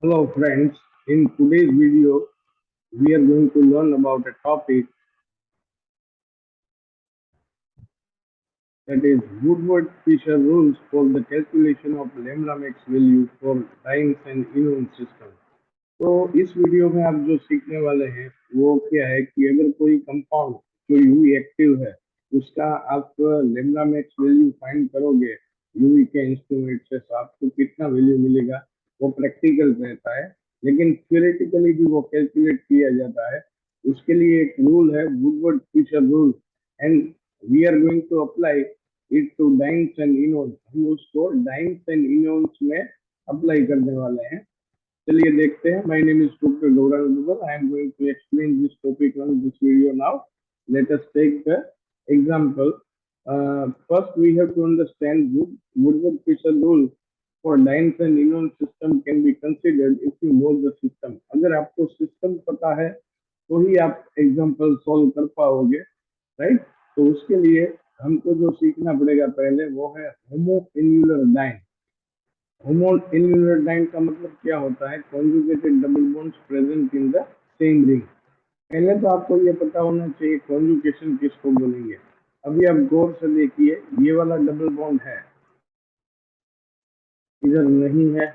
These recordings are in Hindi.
Hello friends, in today's video we are going to learn about a topic that is Woodward-Fisher rules for the calculation of lambda max value for dynes and immune system. तो इस वीडियो में आप जो सीखने वाले हैं वो क्या है कि अगर कोई कंपाउंड जो यूवी एक्टिव है उसका आप लेम्डा मैक्स वैल्यू फाइंड करोगे यूवी के इंस्ट्रूमेंट से तो आपको कितना वैल्यू मिलेगा वो प्रैक्टिकल रहता है, लेकिन थियोरेटिकली भी वो कैलकुलेट किया जाता है। उसके लिए एक रूल है Woodward Fisher rule and we are going to apply it to dienes and enones. हम उसको डाइन्स एंड इनोन्स में अप्लाई करने वाले हैं। चलिए देखते हैं। My name is doctor Gaurav Dubal. I am going to explain this topic on this video now. Let us take the example. First we have to understand Woodward Fisher rule for dynes and ion system can be considered if you know the system। अगर आपको सिस्टम पता है तो ही आप एग्जांपल सॉल्व कर पाओगे, राइट। तो उसके लिए हमको जो सीखना पड़ेगा पहले वो है होमो इन्यूलर डाइन। होमोइन्यूलर का मतलब क्या होता है? Conjugated double bonds present in the same ring. पहले तो आपको ये पता होना चाहिए कॉन्जुगेशन किसको बोलेंगे। अभी आप गौर से देखिए, ये वाला डबल बॉन्ड है, इधर नहीं है,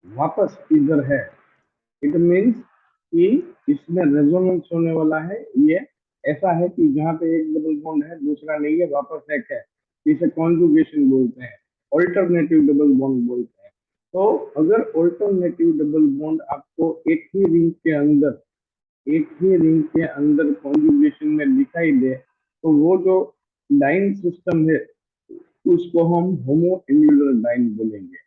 वापस इधर है। इट मीन्स कि इसमें रेजोनेंस होने वाला है। ये ऐसा है कि जहाँ पे एक डबल बॉन्ड है दूसरा नहीं है, वापस एक है, इसे कॉन्जुगेशन बोलते हैं, ऑल्टरनेटिव डबल बॉन्ड बोलते हैं। तो अगर ऑल्टरनेटिव डबल बॉन्ड आपको एक ही रिंग के अंदर कॉन्जुगेशन में दिखाई दे तो वो जो डाइन सिस्टम है उसको हम होमो इन्यूलर डाइन बोलेंगे।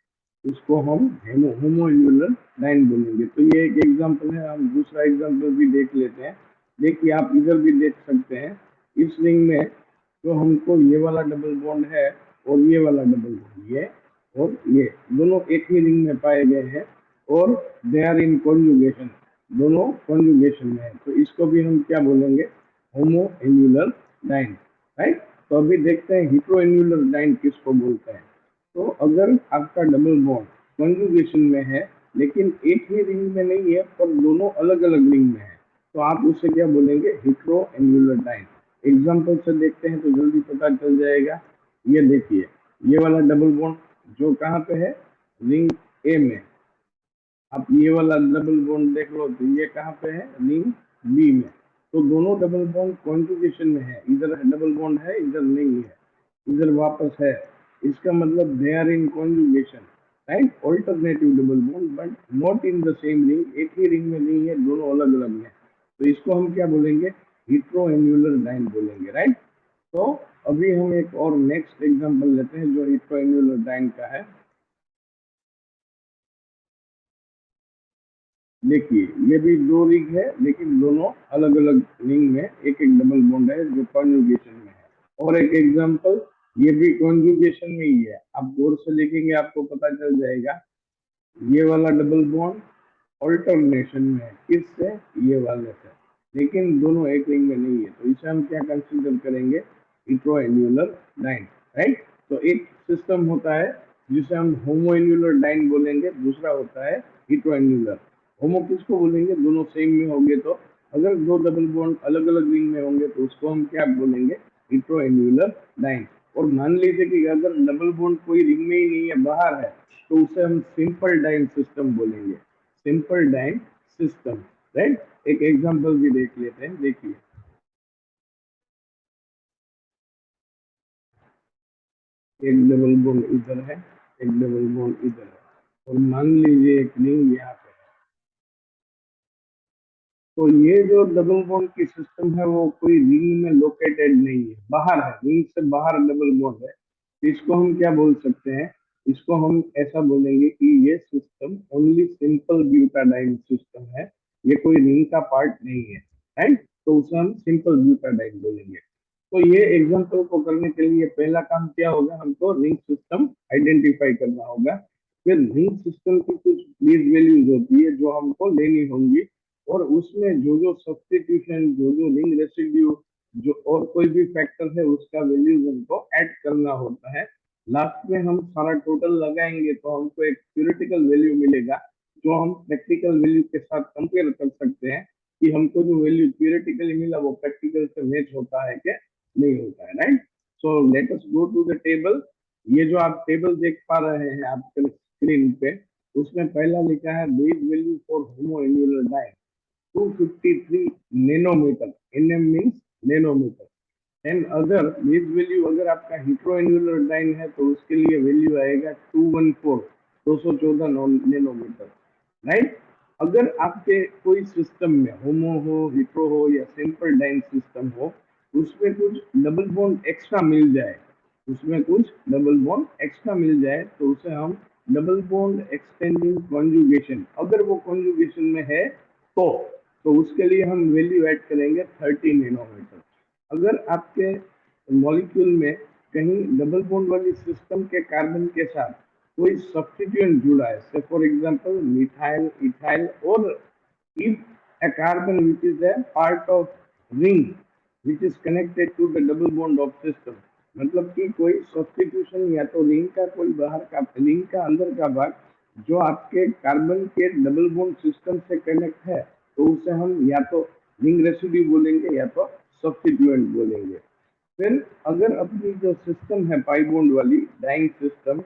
उसको हम होमो इन्यूलर डाइन बोलेंगे। तो ये एक एग्जांपल है। हम दूसरा एग्जांपल भी देख लेते हैं। देखिए, आप इधर भी देख सकते हैं, इस रिंग में तो हमको ये वाला डबल बॉन्ड है और ये वाला डबल बॉन्ड, ये और ये दोनों एक ही रिंग में पाए गए हैं और दे आर इन कॉन्जुगेशन, दोनों कॉन्जुगेशन में है। तो इसको भी हम क्या बोलेंगे? होमो इन्यूलर डाइन, राइट। तो अभी देखते हैं हिट्रो इन्यूलर डाइन किसको बोलते हैं। तो अगर आपका डबल बॉन्ड कॉन्जुगेशन में है लेकिन एक ही रिंग में नहीं है पर दोनों अलग अलग रिंग में है तो आप उसे क्या बोलेंगे? Hetero annular dine. एग्जांपल से देखते हैं तो जल्दी पता चल जाएगा। ये देखिए, ये वाला डबल बॉन्ड जो कहाँ पे है? रिंग ए में। आप ये वाला डबल बॉन्ड देख लो तो ये कहाँ पे है? रिंग बी में। तो दोनों डबल बॉन्ड कॉन्जुगेशन में है, इधर डबल बॉन्ड है इधर नहीं है, इधर वापस है। इसका मतलब they are in conjugation, right. Alternative double bond but not in the same ring, एक ही रिंग में नहीं है, दोनों अलग अलग है। तो इसको हम क्या बोलेंगे? हिट्रो एन्युलर डाइन बोलेंगे, राइट। तो अभी हम एक और नेक्स्ट एग्जांपल लेते हैं जो हिट्रो एन्युलर डाइन का है। देखिए, ये भी दो रिंग है लेकिन दोनों अलग अलग रिंग में एक एक डबल बॉन्ड है जो कॉन्जुगेशन में है। और एक एग्जांपल, ये भी कॉन्जुगेशन में ही है। आप गौर से देखेंगे आपको पता चल जाएगा। ये वाला डबल बॉन्ड ऑल्टरनेशन में है, किससे? ये वाले से, लेकिन दोनों एक रिंग में नहीं है। तो इसे हम क्या कंसीडर करेंगे? इट्रोएन्युलर डाइन, राइट। तो एक सिस्टम होता है जिसे हम होमोएन्युलर डाइन बोलेंगे, दूसरा होता है इट्रोएन्युलर। होमो किसको बोलेंगे? दोनों सेम में होंगे। तो अगर दो डबल बॉन्ड अलग अलग रिंग में होंगे तो उसको हम क्या बोलेंगे? इट्रोएन्युलर डाइन। और मान लीजिए कि अगर डबल बॉन्ड कोई रिंग में ही नहीं है, बाहर है, तो उसे हम सिंपल डाइन सिस्टम बोलेंगे। Simple diene system, right. एक एग्जांपल भी देख लेते हैं। देखिए, एक डबल बॉन्ड इधर है, एक डबल बॉन्ड इधर है, और मान लीजिए एक रिंग यहाँ पे है। तो ये जो डबल बॉन्ड की सिस्टम है वो कोई रिंग में लोकेटेड नहीं है, बाहर है, रिंग से बाहर डबल बॉन्ड है। तो इसको हम क्या बोल सकते हैं? इसको हम ऐसा बोलेंगे कि ये system only simple butadiene system है, ये कोई रिंग का पार्ट नहीं है, राइट। तो उसे हम सिंपल ब्यूटाडाइन बोलेंगे। तो ये एग्जांपल को करने के लिए पहला काम क्या होगा? हमको रिंग सिस्टम आइडेंटिफाई करना होगा। फिर रिंग सिस्टम की कुछ बेस वैल्यूज होती है जो हमको लेनी होंगी, और उसमें जो जो सब्स्टिट्यूशन, जो जो रिंग रेसिड्यू, जो और कोई भी फैक्टर है उसका वैल्यूज हमको ऐड करना होता है। लास्ट में हम सारा टोटल लगाएंगे तो हमको एक थ्योरेटिकल वैल्यू मिलेगा जो हम प्रैक्टिकल वैल्यू के साथ कंपेयर कर सकते हैं कि हमको जो वैल्यू थियोरेटिकली मिला वो प्रैक्टिकल से मैच होता है कि नहीं होता है, right. So let us go to the table. ये जो आप टेबल देख पा रहे हैं आपके स्क्रीन पे, उसमें पहला लिखा है base value for homoannular diene 253 nanometer, NM means nanometer. And अगर बेस वैल्यू अगर आपका हीट्रो एन्युलर डाइन है तो उसके लिए वैल्यू आएगा 214 नैनोमीटर, राइट। अगर आपके कोई सिस्टम में होमो हो, हिट्रो हो या सिंपल डाइन सिस्टम हो, उसमें कुछ डबल बॉन्ड एक्स्ट्रा मिल जाए, उसमें कुछ डबल बॉन्ड एक्स्ट्रा मिल जाए तो उसे हम डबल बॉन्ड एक्सटेंडिंग कॉन्जुगेशन, अगर वो कॉन्जुगेशन में है तो उसके लिए हम वैल्यू ऐड करेंगे 30 नैनोमीटर। अगर आपके मॉलिक्यूल में कहीं डबल बॉन्ड वाली सिस्टम के कार्बन के साथ कोई सब्स्टिट्यूएंट जुड़ा है, से फॉर एग्जांपल मिथाइल, इथाइल, और if a carbon which is a part of ring which is connected to the double bond of system, मतलब कि कोई सब्स्टिट्यूशन या तो रिंग का कोई बाहर का, रिंग का अंदर का भाग जो आपके कार्बन के डबल बॉन्ड सिस्टम से कनेक्ट है, तो उसे हम या तो रिंग रेसिड्यू बोलेंगे या तो सब्स्टिट्यूएंट बोलेंगे। फिर अगर अपनी जो सिस्टम है पाई बॉन्ड वाली डाइंग सिस्टम,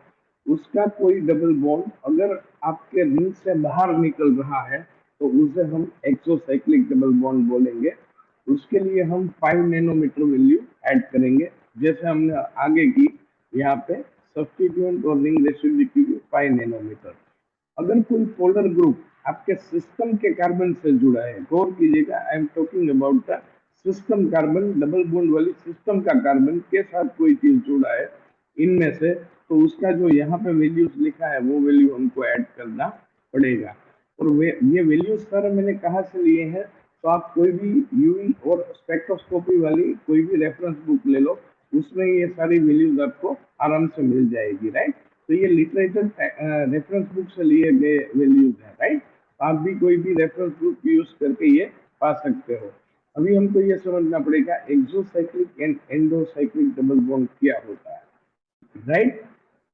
उसका कोई डबल बॉन्ड अगर आपके रिंग से बाहर निकल रहा है तो उसे हम एक्सोसाइक्लिक डबल बॉन्ड बोलेंगे। उसके लिए हम 5 नैनोमीटर वैल्यू ऐड करेंगे, जैसे हमने आगे की यहाँ पे सब्स्टिट्यूएंट और रिंग रेसिड्यू की 5 नैनोमीटर। अगर कोई पोलर ग्रुप आपके सिस्टम के कार्बन से जुड़ा है, गौर कीजिएगा, I am talking about the system carbon, double bond वाली सिस्टम का कार्बन के साथ कोई चीज जुड़ा है इनमें से, तो उसका जो यहाँ पे वैल्यूज लिखा है वो वैल्यू हमको ऐड करना पड़ेगा। और ये वैल्यूज सर मैंने कहाँ से लिए हैं, तो आप कोई भी यूवी और स्पेक्ट्रोस्कोपी वाली कोई भी रेफरेंस बुक ले लो, उसमें ये सारी वैल्यूज आपको आराम से मिल जाएगी, राइट। तो ये लिटरेचर रेफरेंस बुक से लिए गए वैल्यूज है, राइट। आप भी कोई भी रेफरेंस बुक यूज करके ये पा सकते हो। अभी हमको ये समझना पड़ेगा एक्सोसाइक्लिक एंड एंडोसाइक्लिक डबल बॉन्ड क्या होता है, राइट।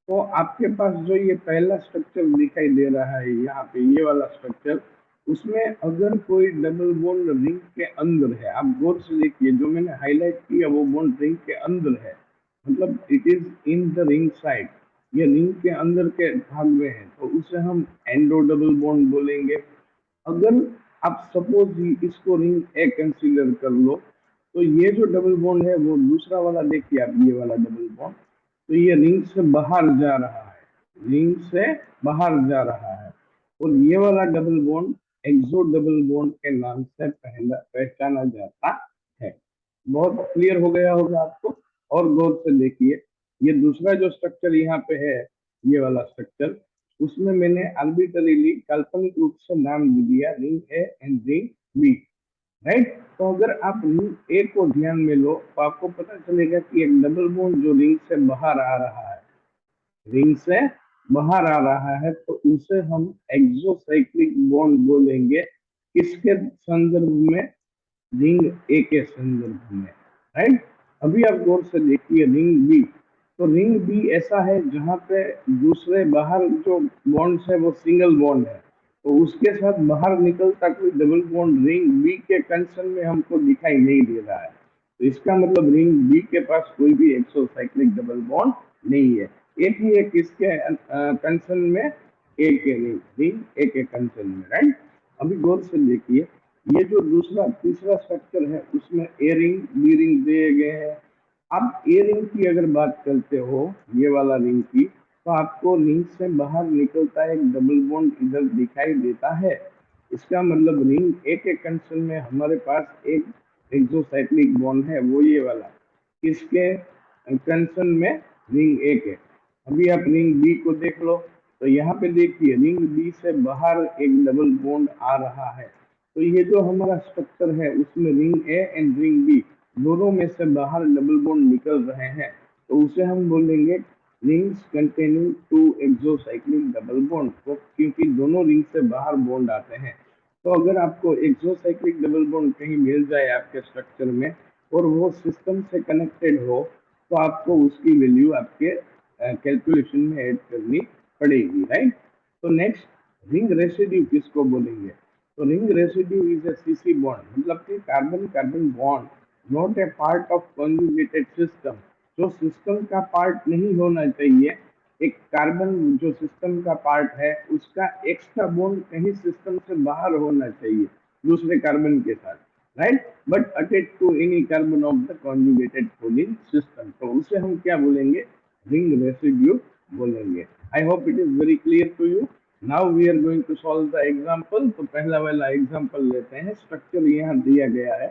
तो आपके पास जो ये पहला स्ट्रक्चर दिखाई दे रहा है यहाँ पे, ये वाला स्ट्रक्चर, उसमें अगर कोई डबल बॉन्ड रिंग के अंदर है, आप गौर से देखिए जो मैंने हाईलाइट किया वो बॉन्ड रिंग के अंदर है, मतलब it is in the ring side, ये रिंग के अंदर के भाग में है, तो उसे हम एंडो डबल बॉन्ड बोलेंगे। अगर आप सपोज इसको रिंग ए कंसीडर कर लो, तो ये जो डबल बॉन्ड है वो दूसरा वाला देखिए आप, ये वाला डबल बॉन्ड, तो ये रिंग से बाहर जा रहा है, रिंग से बाहर जा रहा है, और ये वाला डबल बॉन्ड एक्सो डबल बॉन्ड के नाम से पहचाना जाता है। बहुत क्लियर हो गया होगा आपको। और गौर से देखिए, ये दूसरा जो स्ट्रक्चर यहाँ पे है, ये वाला स्ट्रक्चर, उसमें मैंने आर्बिटरीली काल्पनिक रूप से नाम दे दिया ring A and ring B, right. तो अगर आप रिंग ए को ध्यान में लो तो आपको पता चलेगा कि एक डबल बॉन्ड जो रिंग से बाहर आ रहा है, रिंग से बाहर आ रहा है, तो उसे हम एक्सोसाइक्लिक बॉन्ड बोलेंगे। किसके संदर्भ में? रिंग ए के संदर्भ में, राइट। अभी आप गौर से देखिए रिंग बी, तो रिंग बी ऐसा है जहां पे दूसरे बाहर जो बॉन्ड्स है वो सिंगल बॉन्ड है, तो उसके साथ बाहर निकलता कोई डबल बॉन्ड रिंग बी के कंसर्न में हमको दिखाई नहीं दे रहा है, तो इसका मतलब रिंग बी के पास कोई भी एक्सोसाइक्लिक डबल बॉन्ड नहीं है। एक ही एक इसके कंसर्न में, ए के नहीं, रिंग ए के कंसर्न में, राइट। अभी गौर से देखिए, ये जो दूसरा तीसरा स्ट्रक्चर है उसमें ए रिंग बी रिंग दिए गए हैं। अब ए रिंग की अगर बात करते हो, ये वाला रिंग की, तो आपको रिंग से बाहर निकलता एक डबल बॉन्ड इधर दिखाई देता है। इसका मतलब रिंग ए के कंसर्न में हमारे पास एक एक्सोसाइक्लिक बॉन्ड है, वो ये वाला। किसके कंसर्न में? रिंग ए के। अभी आप रिंग बी को देख लो, तो यहाँ पे देखिए रिंग बी से बाहर एक डबल बॉन्ड आ रहा है, तो ये जो हमारा स्ट्रक्चर है उसमें ring A and ring B दोनों में से बाहर डबल बॉन्ड निकल रहे हैं, तो उसे हम बोलेंगे rings containing two exocyclic double bond, तो क्योंकि दोनों रिंग से बाहर बॉन्ड आते हैं। तो अगर आपको एक्सोसाइक्लिक डबल बॉन्ड कहीं मिल जाए आपके स्ट्रक्चर में और वो सिस्टम से कनेक्टेड हो, तो आपको उसकी वैल्यू आपके कैलकुलेशन में ऐड करनी पड़ेगी, राइट। तो नेक्स्ट रिंग रेसिड्यू किसको बोलेंगे? तो ring residue is a CC bond, मतलब कि carbon carbon bond, not a part of conjugated system, जो सिस्टम का पार्ट नहीं होना चाहिए। एक कार्बन जो सिस्टम का पार्ट है उसका एक्स्ट्रा बॉन्ड कहीं सिस्टम से बाहर होना चाहिए दूसरे कार्बन के साथ, right, but attach to any carbon of the conjugated choline system, तो उसे हम क्या बोलेंगे? रिंग रेसिड्यू बोलेंगे। I hope it is very clear to you. Now we are going to solve the example. तो पहला वाला एग्जांपल लेते हैं। स्ट्रक्चर यहाँ दिया गया है,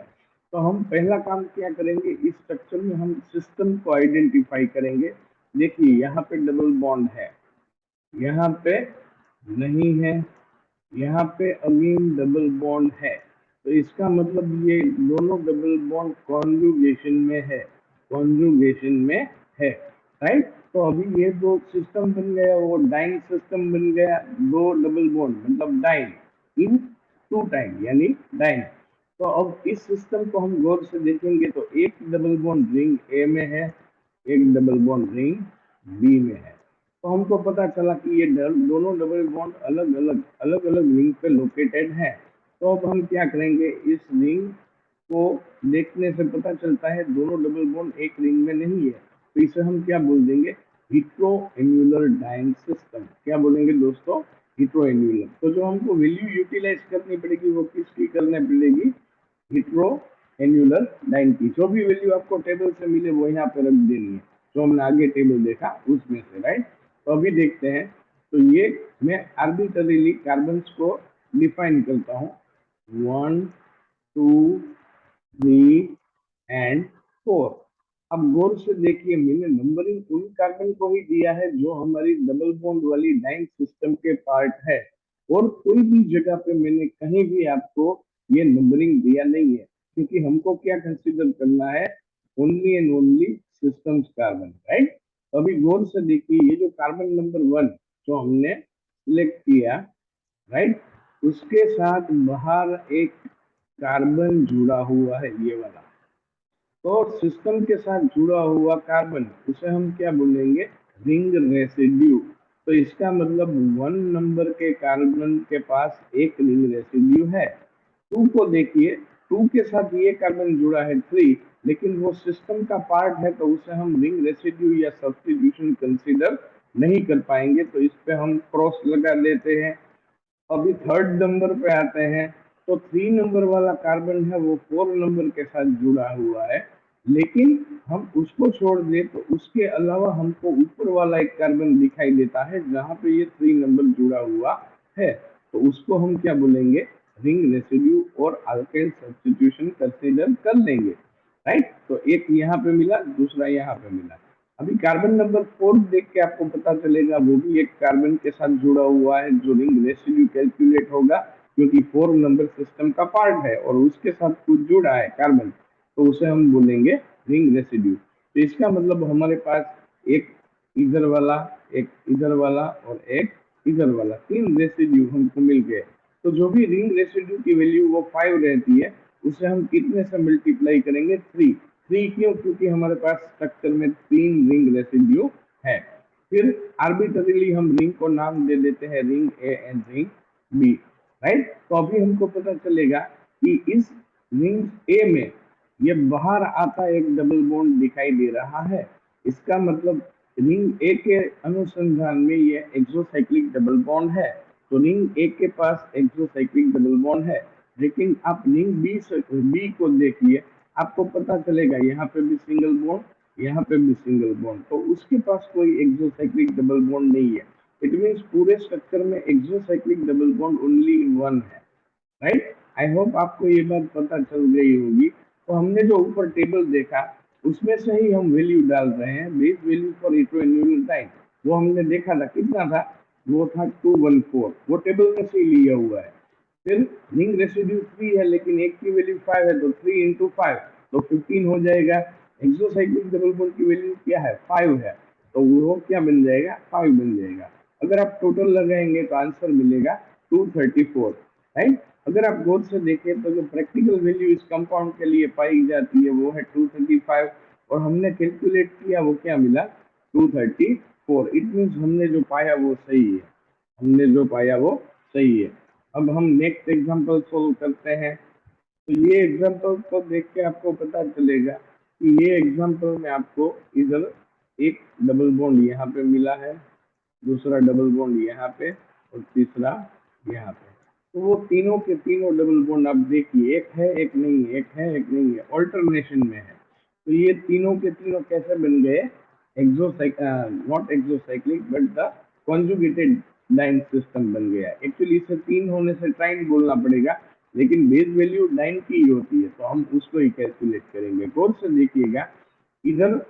तो हम पहला काम क्या करेंगे, इस स्ट्रक्चर में हम सिस्टम को आइडेंटिफाई करेंगे। देखिए यहाँ पे डबल बॉन्ड है, यहाँ पे नहीं है, यहाँ पे अगेन डबल बॉन्ड है, तो इसका मतलब ये दोनों डबल बॉन्ड कॉन्जुगेशन में है, कॉन्जुगेशन में है, राइट। तो अभी ये दो सिस्टम बन गया, वो डाइन सिस्टम बन गया, दो डबल बॉन्ड मतलब डाइन इन टू टाइम यानी डाइन। तो अब इस सिस्टम को हम गौर से देखेंगे तो एक डबल बॉन्ड रिंग ए में है, एक डबल बॉन्ड रिंग बी में है। तो हमको पता चला कि ये दोनों डबल बॉन्ड अलग अलग रिंग पे लोकेटेड है। तो अब हम क्या करेंगे, इस रिंग को देखने से पता चलता है दोनों डबल बॉन्ड एक रिंग में नहीं है, तो इसे हम क्या बोल देंगे? हेटेरोएन्युलर डाइन सिस्टम। क्या बोलेंगे दोस्तों? हेटेरोएन्युलर। तो जो हमको वैल्यू यूटिलाइज करनी पड़ेगी वो किसकी करनी पड़ेगी? हेटेरोएन्युलर डाइन की। जो भी वैल्यू आपको टेबल से मिले वो यहाँ पे रख देनी है, जो हमने आगे टेबल देखा उसमें से, राइट। तो अभी देखते हैं। तो ये मैं आर्बिट्ररीली कार्बन्स को डिफाइन करता हूँ, 1 2 3 एंड 4। अब गौर से देखिए, मैंने नंबरिंग उन कार्बन को ही दिया है जो हमारी डबल बॉन्ड वाली डाइन सिस्टम के पार्ट है, और कोई भी जगह पे मैंने कहीं भी आपको ये नंबरिंग दिया नहीं है, क्योंकि हमको क्या कंसीडर करना है? Only and only systems carbon, right. अभी गौर से देखिए, ये जो कार्बन नंबर 1 जो हमने सिलेक्ट किया, राइट, उसके साथ बाहर एक कार्बन जुड़ा हुआ है, ये वाला। तो सिस्टम के साथ जुड़ा हुआ कार्बन, उसे हम क्या बोलेंगे? Ring residue. तो इसका मतलब 1 नंबर के कार्बन के पास एक रिंग रेसिड्यू है। 2 को देखिए, 2 के साथ ये कार्बन जुड़ा है 3, लेकिन वो सिस्टम का पार्ट है, तो उसे हम रिंग रेसिड्यू या सब्स्टिट्यूशन कंसीडर नहीं कर पाएंगे, तो इस पे हम क्रॉस लगा देते हैं। अभी थर्ड नंबर पे आते हैं, तो 3 नंबर वाला कार्बन है वो 4 नंबर के साथ जुड़ा हुआ है, लेकिन हम उसको छोड़ दें तो उसके अलावा हमको ऊपर वाला एक कार्बन दिखाई देता है जहां पे ये 3 नंबर जुड़ा हुआ है, तो उसको हम क्या बोलेंगे? रिंग रेसिड्यू और अल्काइल सब्स्टिट्यूशन कंसीडर कर लेंगे, राइट। तो एक यहाँ पे मिला, दूसरा यहाँ पे मिला। अभी कार्बन नंबर 4 देख के आपको पता चलेगा वो भी एक कार्बन के साथ जुड़ा हुआ है, जो रिंग रेसिड्यू कैलकुलेट होगा, क्योंकि 4 नंबर सिस्टम का पार्ट है और उसके साथ कुछ जुड़ा है कार्बन, तो उसे हम बोलेंगे रिंग रेसिड्यू। तो इसका मतलब हमारे पास एक इधर वाला, एक इधर वाला और एक इधर वाला, 3 रेसिड्यू हमको मिल गए। तो जो भी रिंग रेसिड्यू की वैल्यू वो 5 रहती है, उसे हम कितने से मल्टीप्लाई करेंगे? 3। 3 क्यों? क्योंकि हमारे पास स्ट्रक्चर में 3 रिंग रेसिड्यू है। फिर आर्बिट्ररीली हम रिंग को नाम दे देते हैं ring A and ring B, right. तो अभी हमको पता चलेगा कि इस रिंग ए में ये बाहर आता एक डबल बॉन्ड दिखाई दे रहा है। इसका मतलब रिंग ए के अनुसंधान में ये एक्सोसाइक्लिक डबल बॉन्ड है, तो रिंग ए के पास एक्सोसाइक्लिक डबल बॉन्ड है। लेकिन आप रिंग बी को देखिए, आपको पता चलेगा यहाँ पे भी सिंगल बॉन्ड, यहाँ पे भी सिंगल बॉन्ड, तो उसके पास कोई एक्सोसाइक्लिक डबल बॉन्ड नहीं है। इट मीन्स पूरे स्ट्रक्चर में एक्सोसाइक्लिक डबल बॉन्ड ओनली 1 है, राइट। आई होप आपको ये बात पता चल गई होगी। तो हमने जो ऊपर टेबल देखा उसमें से ही हम वैल्यू डाल रहे हैं, बेस वैल्यू फॉर हेटेरोन्यूक्लियोटाइड। वो हमने देखा था, कितना था? वो था 214, वो टेबल में से ही लिया हुआ है। फिर रिंग रेसिड्यू 3 है, लेकिन एक की वैल्यू 5 है, तो 3 इंटू 5 तो 15 हो जाएगा। एक्सोसाइक्लिक डबल बॉन्ड की वैल्यू क्या है? 5 है, तो वो क्या बन जाएगा? 5 बन जाएगा। अगर आप टोटल लगाएंगे तो आंसर मिलेगा 234, राइट। अगर आप गौर से देखें तो जो प्रैक्टिकल वैल्यू इस कंपाउंड के लिए पाई जाती है वो है 235, और हमने कैलकुलेट किया वो क्या मिला? 234। इट मीन्स हमने जो पाया वो सही है, हमने जो पाया वो सही है। अब हम नेक्स्ट एग्जांपल सोल्व करते हैं। तो ये एग्जांपल को देख के आपको पता चलेगा कि ये एग्जांपल में आपको इधर एक डबल बॉन्ड यहाँ पे मिला है, दूसरा डबल बॉन्ड यहाँ पे और तीसरा यहाँ पे। तो वो तीनों के तीनों डबल बॉन्ड आप देखिए, एक है एक नहीं है, एक है एक नहीं है, ऑल्टरनेशन में है। तो ये तीनों के तीनों कैसे बन गए? Not exocyclic but the conjugated diene system बन गया। एक्चुअली इसे तीन होने से ट्राइन बोलना पड़ेगा, लेकिन बेस वैल्यू डाइन की ही होती है, तो हम उसको ही कैलकुलेट करेंगे। गौर से देखिएगा, इधर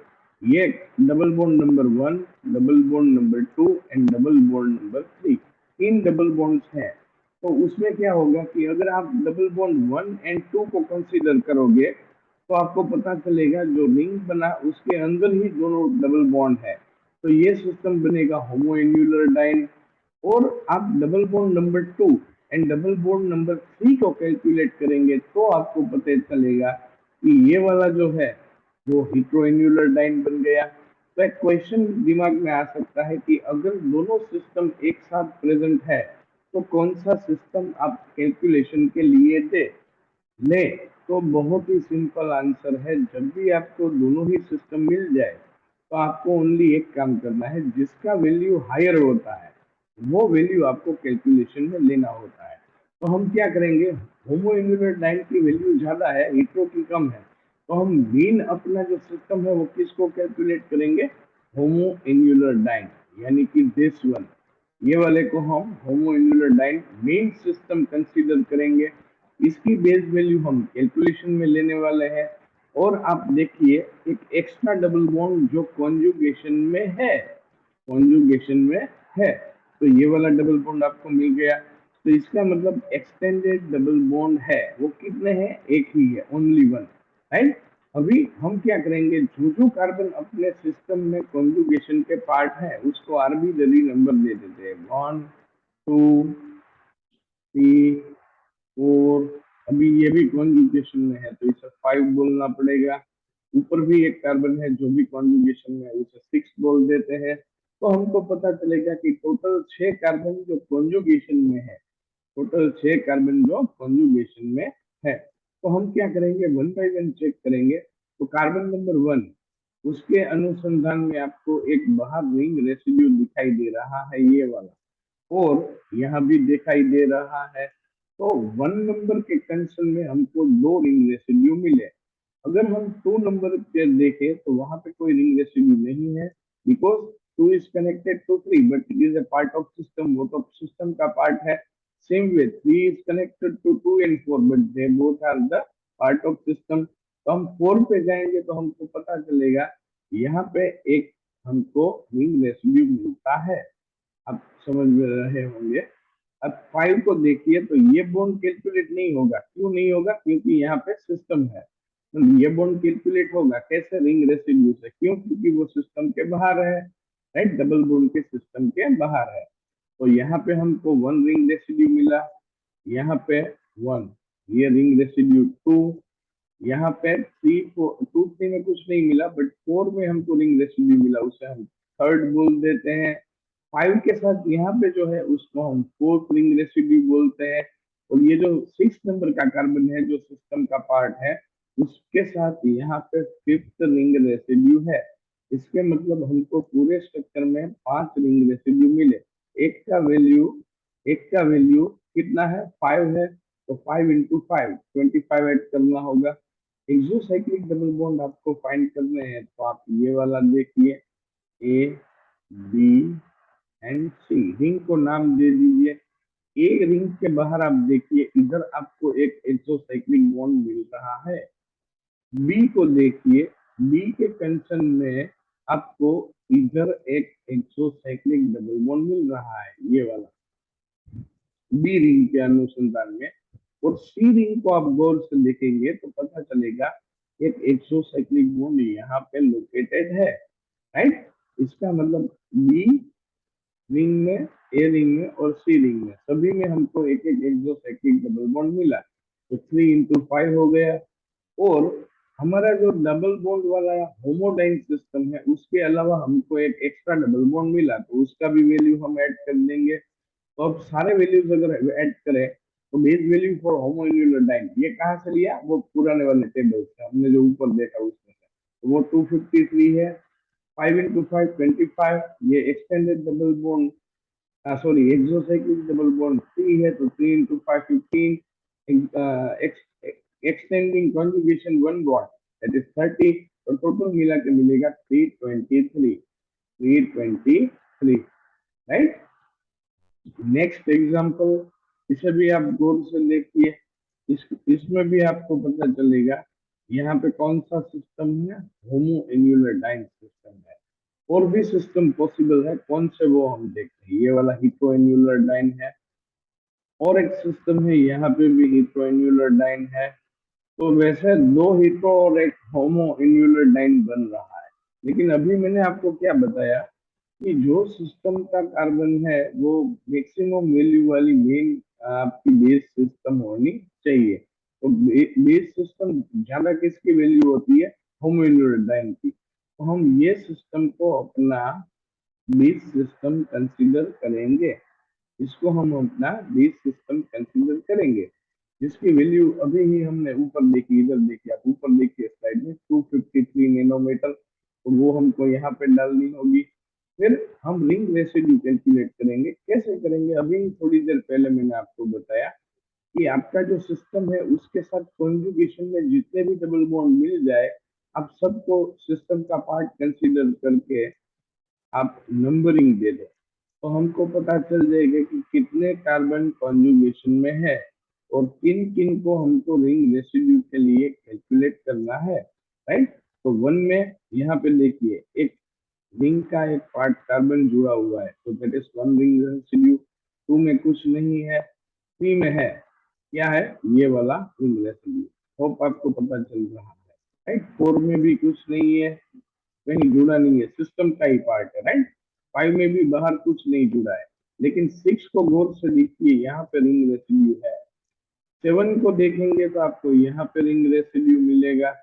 ये double bond number 1, double bond number 2 and double bond number 3, तीन डबल बॉन्ड्स हैं। तो उसमें क्या होगा कि अगर आप डबल बॉन्ड 1 एंड 2 को कंसीडर करोगे तो आपको पता चलेगा जो रिंग बना उसके अंदर ही दोनों डबल बॉन्ड है। तो ये सिस्टम बनेगा होमोएन्युलर डाइन। और आप double bond number 2 and double bond number 3 को कैलकुलेट करेंगे तो आपको पता चलेगा कि ये वाला जो है वो हेटेरोएन्युलर डाइन बन गया। तो एक क्वेश्चन दिमाग में आ सकता है कि अगर दोनों सिस्टम एक साथ प्रेजेंट है तो कौन सा सिस्टम आप कैलकुलेशन के लिए दे ले? तो बहुत ही सिंपल आंसर है, जब भी आपको दोनों ही सिस्टम मिल जाए तो आपको ओनली एक काम करना है, जिसका वैल्यू हायर होता है वो वैल्यू आपको कैलकुलेशन में लेना होता है। तो हम क्या करेंगे, होमोइन्युलर डाइन की वैल्यू ज्यादा है, हेटेरो की कम है, तो हम मीन अपना जो सिस्टम है वो किसको कैलकुलेट करेंगे? होमोइन्युलर डाइन, यानी कि दिस वन, ये वाले को हम होमोइन्युलर डाइन मेन सिस्टम कंसीडर करेंगे। इसकी बेस वैल्यू हम कैलकुलेशन में लेने वाले हैं। और आप देखिए एक एक्स्ट्रा डबल बॉन्ड जो कॉन्जुगेशन में है, कॉन्जुगेशन में है, तो ये वाला डबल बॉन्ड आपको मिल गया। तो इसका मतलब एक्सटेंडेड डबल बॉन्ड है वो कितने हैं? एक ही है, ओनली वन, राइट। अभी हम क्या करेंगे, जो जो कार्बन अपने सिस्टम में कॉन्जुगेशन के पार्ट है उसको आर्बिट्ररी नंबर दे देते हैं, 1 2 3 4। अभी ये भी कॉन्जुगेशन में है तो इसे 5 बोलना पड़ेगा। ऊपर भी एक कार्बन है जो भी कॉन्जुगेशन में है, उसे 6 बोल देते हैं। तो हमको पता चलेगा कि टोटल 6 कार्बन जो कॉन्जुगेशन में है, टोटल 6 कार्बन जो कॉन्जुगेशन में है। तो हम क्या करेंगे, वन बाय वन चेक करेंगे। तो कार्बन नंबर 1, उसके अनुसंधान में आपको एक बाहर रिंग रेसिड्यू दिखाई दे रहा है, ये वाला, और यहाँ भी दिखाई दे रहा है। तो 1 नंबर के कंसन में हमको दो रिंग रेसिड्यू मिले। अगर हम 2 नंबर पे देखें तो वहां पे कोई रिंग रेसिड्यू नहीं है, because 2 is connected to 3 but it is a part of system, वो तो सिस्टम का पार्ट है। Same way 3 is connected to 2 and 4 but they both are the part of system. तो हम 4 पे जाएंगे तो हमको पता चलेगा यहाँ पे एक हमको रिंग रेसिड्यू मिलता है। आप समझ में रहे होंगे। अब 5 को देखिए तो ये बॉन्ड कैलकुलेट नहीं होगा। क्यों नहीं होगा? क्योंकि यहाँ पे सिस्टम है। तो ये बॉन्ड कैलकुलेट होगा कैसे? रिंग रेसिड्यू से। क्यों? क्योंकि वो सिस्टम के बाहर है, राइट, डबल बॉन्ड के सिस्टम के बाहर है। तो यहाँ पे हमको 1 रिंग रेसिड्यू मिला, यहाँ पे 1, ये रिंग रेसिड्यू 2, यहाँ पे 3 को 2 3 में कुछ नहीं मिला बट 4 में हमको रिंग रेसिड्यू मिला, उसे हम थर्ड बोल देते हैं। 5 के साथ यहाँ पे जो है उसको हम फोर्थ रिंग रेसिड्यू बोलते हैं। और ये जो 6 नंबर का कार्बन है जो सिस्टम का पार्ट है, उसके साथ यहाँ पे फिफ्थ रिंग रेसिड्यू है। इसके मतलब हमको पूरे स्ट्रक्चर में 5 रिंग रेसिड्यू मिले। एक का वैल्यू एक का वैल्यू कितना है? 5 है। तो 5 इंटू 5 25 ऐड करना होगा। एक्सोसाइक्लिक डबल बॉन्ड आपको फाइंड करने हैं तो आप ये वाला देखिए, A B and C, ring को नाम दे दीजिए। ए रिंग के बाहर आप देखिए, इधर आपको एक एक्सोसाइक्लिक बॉन्ड मिल रहा है। बी को देखिए, बी के कंसन में आपको इधर एक एक्सोसाइक्लिक डबल बॉन्ड मिल रहा है, ये वाला, बी रिंग के अनुसंधान में। और सी रिंग को आप गौर से देखेंगे तो पता चलेगा एक एक्सोसाइक्लिक बॉन्ड यहाँ पे लोकेटेड है, राइट। इसका मतलब बी रिंग में, ए रिंग में और सी रिंग में, सभी में हमको एक एक एक्सोसाइक्लिक डबल बॉन्ड मिला। तो 3 इंटू 5 हो गया। और हमारा जो डबल बॉन्ड वाला होमोडाइन सिस्टम है उसके अलावा हमको एक एक्स्ट्रा डबल बॉन्ड मिला, तो उसका भी वैल्यू हम ऐड कर देंगे। तो अब सारे वैल्यूज अगर ऐड करें तो बेस वैल्यू फॉर होमोन्यूलर डाइन ये कहाँ से लिया, वो पुराने वाले टेबल से हमने जो ऊपर देखा उसमें से, तो वो 253 है। 5 into 5 25, ये extended double bond, sorry exocyclic double bond 3 है, तो 3 into 5 15, extending conjugation 1 bond that is 30, तो टोटल मिला के मिलेगा 323, 323, राइट। नेक्स्ट एग्जांपल, इसे भी आप गौर से देखिए, इसमें भी आपको पता चलेगा यहाँ पे कौन सा सिस्टम है, होमो एन्यूलर डाइन सिस्टम है। और भी सिस्टम पॉसिबल है, कौन से वो हम देखते हैं, ये वाला हिप्रो एन्यूलर डाइन है, और एक सिस्टम है यहाँ पे भी हिप्रो एन्यूलर डाइन है। तो वैसे दो हिप्रो और एक होमो एन्यूलर डाइन बन रहा है। लेकिन अभी मैंने आपको क्या बताया कि जो सिस्टम का कार्बन है वो मैक्सिमम वैल्यू वाली मेन आपकी बेस सिस्टम होनी चाहिए। तो बेस सिस्टम ज्यादा किसकी वैल्यू होती है, होमोन्यूक्लियोटाइड की। तो हम ये सिस्टम को अपना बेस सिस्टम कंसीडर करेंगे, इसको हम अपना बेस सिस्टम कंसीडर करेंगे, जिसकी वैल्यू अभी ही हमने ऊपर देखी, इधर देखिए, आप ऊपर देखिए स्लाइड में 253 नैनोमीटर, तो वो हमको यहाँ पे डालनी होगी। फिर हम रिंग रेसिड्यू कैलकुलेट करेंगे, कैसे करेंगे, अभी थोड़ी देर पहले मैंने आपको बताया कि आपका जो सिस्टम है उसके साथ कॉन्जुगेशन में जितने भी डबल बॉन्ड मिल जाए, आप सबको सिस्टम का पार्ट कंसीडर करके आप नंबरिंग दे दो, तो हमको पता चल जाएगा कि कितने कार्बन कॉन्जुगेशन में है और किन किन को हमको रिंग रेसिड्यू के लिए कैलकुलेट करना है, राइट। तो वन में यहाँ पे देखिए एक रिंग का एक पार्ट कार्बन जुड़ा हुआ है, तो that is one ring residue. Two में कुछ नहीं है, थ्री में है, क्या है, ये वाला रिंग रेसिड्यू। होप आपको पता चल रहा है, राइट। फोर में भी कुछ नहीं है, कहीं जुड़ा नहीं है, सिस्टम का ही पार्ट है, राइट। फाइव में भी बाहर कुछ नहीं जुड़ा है। लेकिन सिक्स को गौर से देखिए, यहाँ पे रिंग रेसिड्यू है। सेवन को देखेंगे तो आपको यहाँ पे रिंग रेसिड्यू मिलेगा,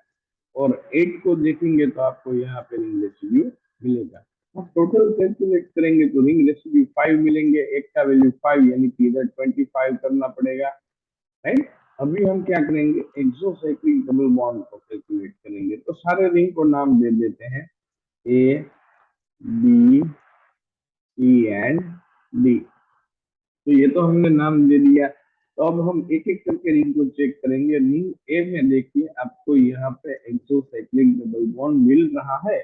और 8 को देखेंगे तो आपको यहाँ पे रिंग रेसिड्यू मिलेगा। आप टोटल कैलकुलेट करेंगे तो रिंग रेसिड्यू 5 मिलेंगे, एक का वैल्यू 5, यानी कि इधर 25 करना पड़ेगा, राइट। अभी हम क्या करेंगे, एक्सोसाइक्लिक डबल बॉन्ड को कैलकुलेट करेंगे, तो सारे रिंग को नाम दे देते हैं, A B C and D. तो ये तो हमने नाम दे दिया। तो अब हम एक एक करके रिंग को चेक करेंगे। रिंग ए में देखिए, आपको यहाँ पे एक्सोसाइक्लिक डबल बॉन्ड मिल रहा है,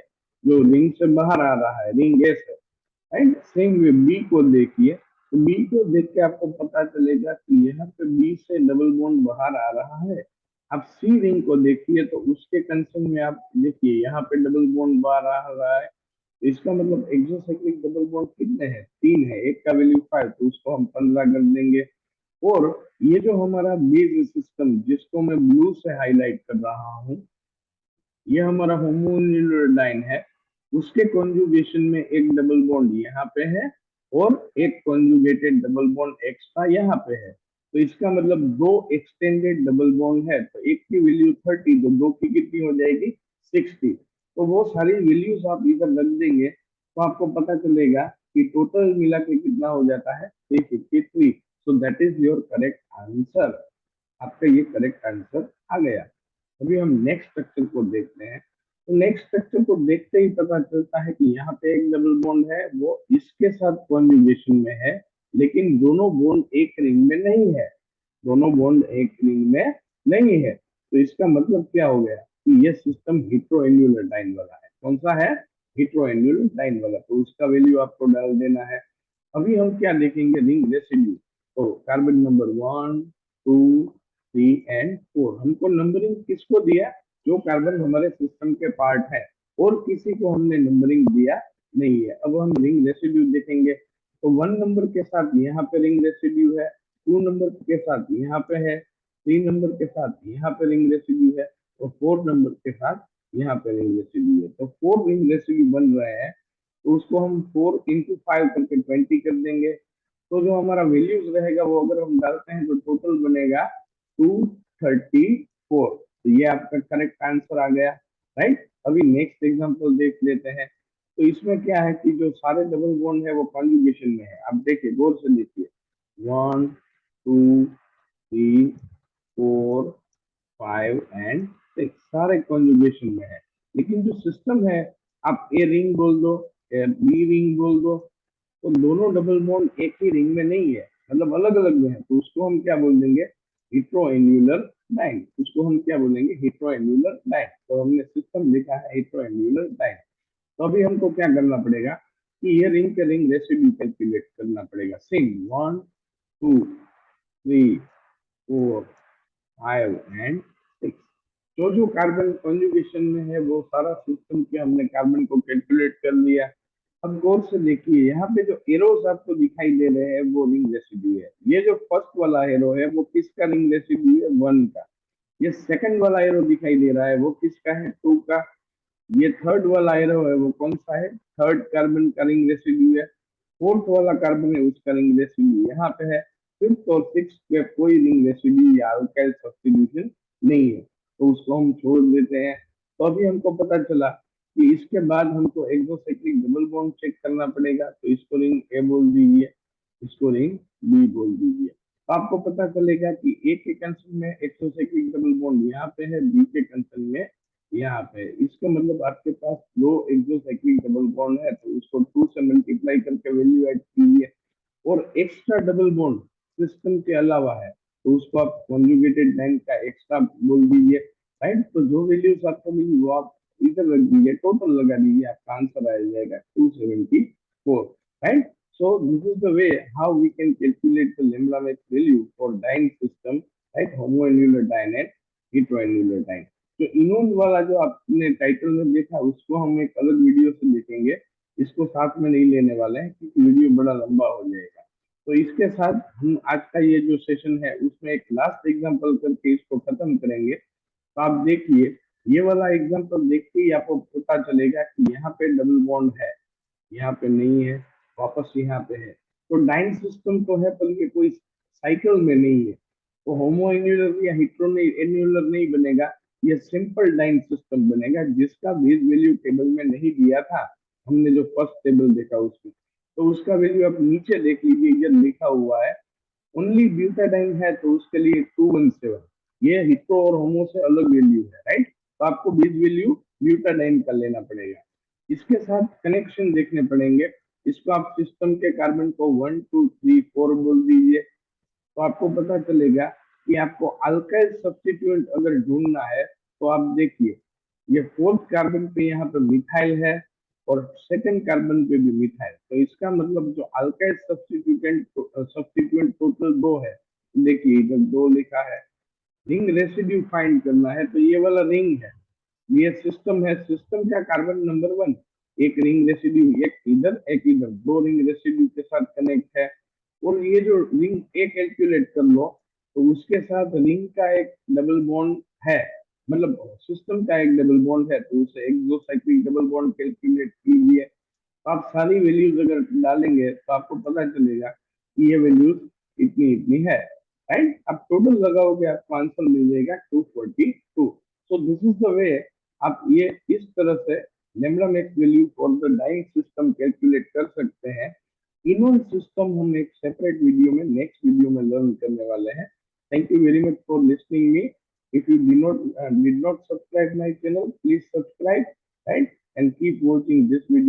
जो रिंग से बाहर आ रहा है, रिंग ए से, राइट। सेम वे बी को देखिए, तो बी को देख के आपको पता चलेगा कि यहाँ पे बी से डबल बॉन्ड बाहर आ रहा है। आप सी रिंग को देखिए, तो उसके कंसर्न में आप देखिए यहाँ पे डबल बॉन्ड बाहर आ रहा है, तो इसका मतलब एक्सोसाइक्लिक डबल बॉन्ड कितने हैं, तीन है, एक का वैल्यू 5, तो उसको हम 15 कर देंगे। और ये जो हमारा बेस सिस्टम जिसको मैं ब्लू से हाईलाइट कर रहा हूँ, ये हमारा होमोन्यूक्लियोटाइड है, उसके कॉन्जुगेशन में एक डबल बॉन्ड यहाँ पे है और एक कॉन्जुगेटेड डबल बॉन्ड एक्स्ट्रा यहाँ पे है। तो इसका मतलब दो एक्सटेंडेड डबल बॉन्ड है, तो एक की वैल्यू 30, तो दो की कितनी हो जाएगी, 60। तो वो सारी वैल्यूज आप इधर रख देंगे तो आपको पता चलेगा कि टोटल मिला के कितना हो जाता है, 353। So that is your correct answer, आपका ये करेक्ट आंसर आ गया। अभी हम नेक्स्ट स्ट्रक्चर को देखते हैं। तो नेक्स्ट स्ट्रक्चर को देखते ही पता चलता है कि यहाँ पे एक डबल बॉन्ड है, वो इसके साथ कॉन्जुगेशन में है, लेकिन दोनों बॉन्ड एक रिंग में नहीं है, दोनों बॉन्ड एक रिंग में नहीं है। तो इसका मतलब क्या हो गया कि ये सिस्टम हेटेरोन्यूक्लियोटाइड वाला है। कौन सा है, हेटेरोन्यूक्लियोटाइड वाला, तो उसका वैल्यू आपको डाल देना है। अभी हम क्या देखेंगे, रिंग रेसिड्यू। तो कार्बन नंबर 1 2 3 एंड 4, हमको नंबरिंग किसको दिया, जो कार्बन हमारे सिस्टम के पार्ट है, और किसी को हमने नंबरिंग दिया नहीं है। अब हम रिंग रेसिड्यू देखेंगे, तो 1 नंबर के साथ यहाँ पे रिंग रेसिड्यू है, 2 नंबर के साथ यहाँ पे है, 3 नंबर के साथ यहाँ पे रिंग रेसिड्यू है, और 4 नंबर के साथ यहाँ पे रिंग रेसिड्यू है। तो 4 रिंग रेसिड्यू बन रहे हैं, तो उसको हम 4 into 5 करके 20 कर देंगे। तो जो हमारा वैल्यूज रहेगा वो अगर हम डालते हैं तो टोटल बनेगा 234। तो ये आपका करेक्ट आंसर आ गया, राइट। अभी नेक्स्ट एग्जांपल देख लेते हैं। तो इसमें क्या है कि जो सारे डबल बॉन्ड है वो कॉन्जुगेशन में है। आप देखिए, गौर से देखिए, 1 2 3 4 5 एंड 6 सारे कॉन्जुगेशन में है। लेकिन जो सिस्टम है, आप ए रिंग बोल दो, बी रिंग बोल दो, तो दोनों डबल बॉन्ड एक ही रिंग में नहीं है, मतलब अलग अलग में है, तो उसको हम क्या बोल देंगे, हेटेरोएन्युलर डाइन। उसको हम क्या बोलेंगे, हेटेरोएन्युलर डाइन। तो हमने सिस्टम लिखा है हेटेरोएन्युलर डाइन। तो अभी हमको क्या करना पड़ेगा कि ये रिंग के रिंग रेसिड्यू कैलकुलेट करना पड़ेगा। सिंग 1 2 3 4 5 एंड 6। जो जो कार्बन कॉन्जुगेशन में है वो सारा सिस्टम के हमने कार्बन को कैलकुलेट कर लिया। अब गौर से देखिए, यहाँ पे जो एरोस आपको दिखाई दे रहे हैं वो रिंग रेसिड्यू है। ये जो फर्स्ट वाला एरो है वो किसका रिंग रेसिड्यू है, 1 का। ये सेकंड वाला एरो दिखाई दे रहा है वो किसका है, 2 का। ये थर्ड वाला एरो है वो कौन सा है, थर्ड कार्बन का रिंग रेसिड्यू है। फोर्थ वाला कार्बन है उसका रिंग रेसिड्यू यहाँ पे है। फिफ्थ और सिक्स पे कोई रिंग रेसिड्यू या अल्काइल सब्स्टिट्यूशन नहीं है, तो उसको हम छोड़ देते हैं। तो अभी हमको पता चला कि इसके बाद हमको एक्सोसाइक्लिक डबल बॉन्ड चेक करना पड़ेगा। तो इसको रिंग ए बोल दीजिए, इसको रिंग बी बोल दीजिए। तो आपको पता चलेगा कि ए के कंसर्न में एक्सोसाइक्लिक डबल बॉन्ड यहाँ पे है, बी के कंसर्न में यहाँ पे। इसका मतलब आपके पास दो एक्सोसाइक्लिक डबल बॉन्ड है, तो उसको 2 से मल्टीप्लाई करके वैल्यू ऐड कीजिए। और एक्स्ट्रा डबल बॉन्ड सिस्टम के अलावा है, तो उसको आप कॉन्जुगेटेड बैंक का एक्स्ट्रा बोल दीजिए। राइट, तो जो वैल्यूज आपको मिली वो आप इधर रख दीजिए, टोटल लगा दीजिए, आपका आंसर आ जाएगा 274। Right, so this is the way how we can calculate the lambda max value for dyne system, right, homoannular dyne and heteroannular dyne। तो इनोन वाला जो आपने टाइटल में देखा उसको हम एक अलग वीडियो से देखेंगे, इसको साथ में नहीं लेने वाले हैं क्योंकि वीडियो बड़ा लंबा हो जाएगा। तो इसके साथ हम आज का ये जो सेशन है उसमें एक लास्ट एग्जांपल करके इसको खत्म करेंगे। तो आप देखिए, ये वाला एग्जांपल देख के ही आपको पता चलेगा कि यहाँ पे डबल बॉन्ड है, यहाँ पे नहीं है, वापस यहाँ पे है। तो डाइन सिस्टम तो है पर ये कोई साइकिल में नहीं है, तो होमो एन्यूलर या हेटेरो एन्यूलर नहीं बनेगा। ये सिंपल डाइन सिस्टम बनेगा जिसका बेस वैल्यू टेबल में नहीं दिया था, हमने जो फर्स्ट टेबल देखा उसमें। तो उसका वैल्यू आप नीचे देख लीजिए, ये लिखा हुआ है ओनली ब्यूटाडाइन है, तो उसके लिए 217। ये हिट्रो और होमो से अलग वैल्यू है, राइट। तो आपको बेस वैल्यू ब्यूटाडाइन का लेना पड़ेगा। इसके साथ कनेक्शन देखने पड़ेंगे। इसको आप सिस्टम के कार्बन को 1 2 3 4 बोल दीजिए, तो आपको पता चलेगा कि आपको अल्काइल सब्स्टिट्यूएंट अगर ढूंढना है तो आप देखिए, ये फोर्थ कार्बन पे यहाँ पे मिथाइल है और सेकंड कार्बन पे भी मिथाइल, तो इसका मतलब जो अल्काइल सब्स्टिट्यूएंट टोटल 2 है। देखिए इधर 2 लिखा है। रिंग रेसिड्यू फाइंड करना है, तो ये वाला रिंग है, ये सिस्टम है, सिस्टम का कार्बन नंबर 1। एक रिंग रेसिड्यू, एक इधर एक इधर, 2 रिंग रेसिड्यू के साथ कनेक्ट है। और ये जो रिंग ए कैलकुलेट कर लो, तो उसके साथ रिंग का एक डबल बॉन्ड है, मतलब सिस्टम का एक डबल बॉन्ड है, तो उसे एक्सोसाइक्लिक डबल बॉन्ड कैलकुलेट कीजिए। तो आप सारी वैल्यूज अगर डालेंगे तो आपको पता चलेगा कि ये वैल्यूज इतनी इतनी है। राइट, अब टोटल लगाओगे आपको आंसर मिल जाएगा 242। So this is the way आप ये इस तरह से lambda max value for the diene system calculate कर सकते हैं। इनोन सिस्टम हम एक सेपरेट वीडियो में, नेक्स्ट वीडियो में लर्न करने वाले हैं। Thank you very much for listening me. If you did not subscribe my channel, please subscribe, right, and keep watching this video.